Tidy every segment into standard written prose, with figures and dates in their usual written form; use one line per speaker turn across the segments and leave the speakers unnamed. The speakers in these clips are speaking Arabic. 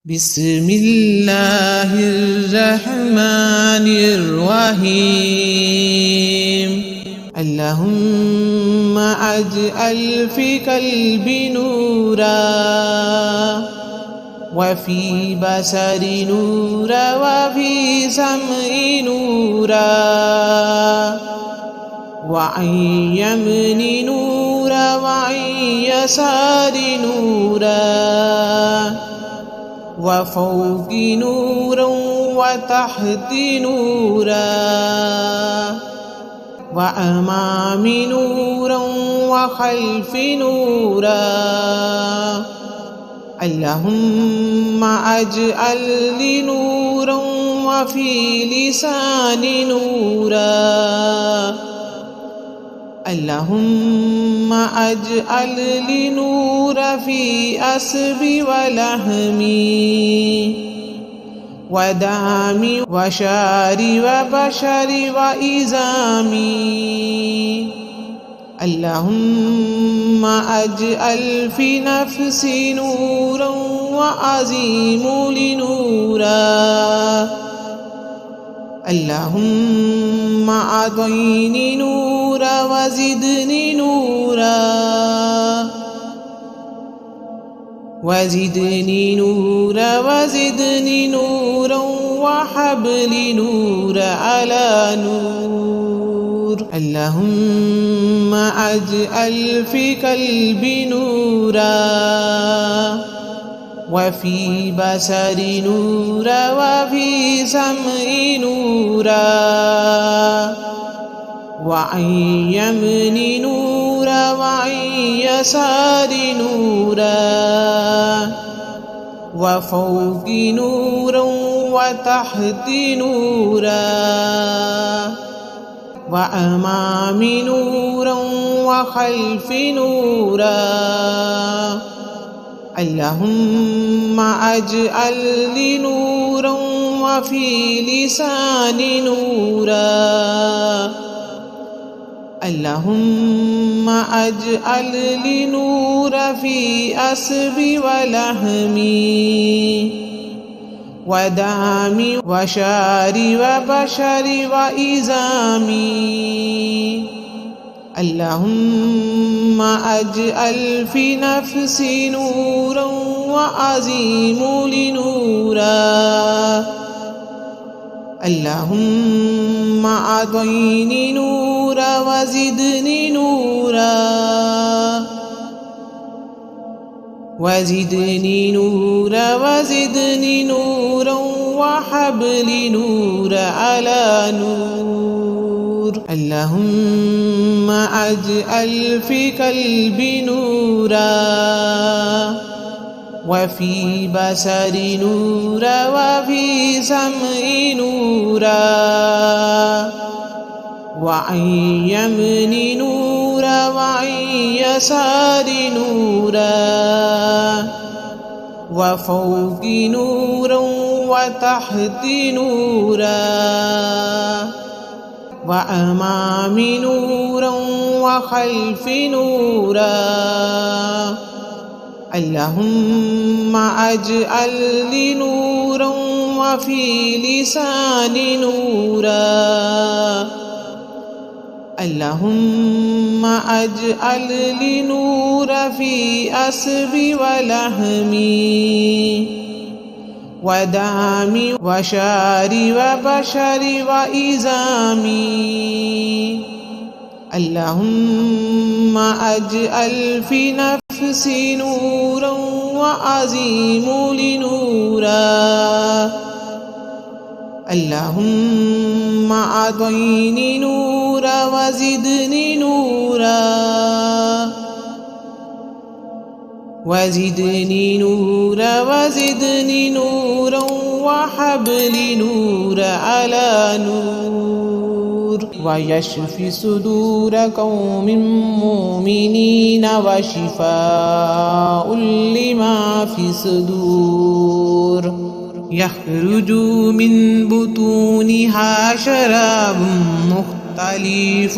بسم الله الرحمن الرحيم. اللهم اجعل في قلبي نورا وفي بصري نورا وفي سمعي نورا وعن يميني نورا وعن يساري نورا وفوقي نورا وتحتي نورا وأمامي نورا وخلفي نورا. اللهم اجعل لي نورا وفي لساني نورا. اللهم اجعل لي نورا في أصبي ولحمي ودمي وشعري وبشري وإزامي. اللهم اجعل في نفسي نورا وأزيم لي نورا. اللهم أعطني نورا وزدني نورا وزدني نورا وزدني نورا وهب لي نورا على نور. اللهم اجعل في قلبي نورا وفي بصري نورا وفي سمعي نورا وعن يميني نورا وعن يساري نورا وفوقي نورا وتحتي نورا وأمامي نورا وخلفي نورا. اللهم اجعل لي نورا وفي لساني نورا. اللهم اجعل لي نورا في أصبي ولحمي ودمي وشعري وبشري وإزامي. اللهم اجعل في نفسي نورا وأزيم لي نورا. اللهم أعطني نورا وزدني نورا وزدني نورا وزدني نورا وهب لي نورا على نور. اللهم اجعل في قلبي نورا وفي بصري نورا وفي سمعي نورا وعن يميني نورا وعن يساري نورا وفوقي نورا وتحتي نورا وأمامي نورا وخلفي نورا. اللهم اجعل لي نورا وفي لساني نورا. اللهم اجعل لي نورا في أصبي ولحمي ودمي وشعري وبشري وإزامي. اللهم اجعل في نفسي نورا وأزيم لي نورا. اللهم أعطني نورا وزدني نورا وزدني نورا وزدني نورا وهب لي نورا على نور. ويشفي صدور قوم مؤمنين وشفاء لما في الصدور. يخرج من بطونها شراب مختلف مختلف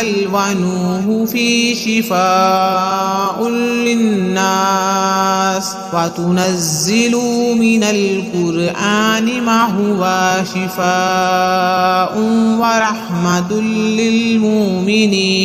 ألوانه في شفاء للناس وتنزل من القرآن ما هو شفاء ورحمة للمؤمنين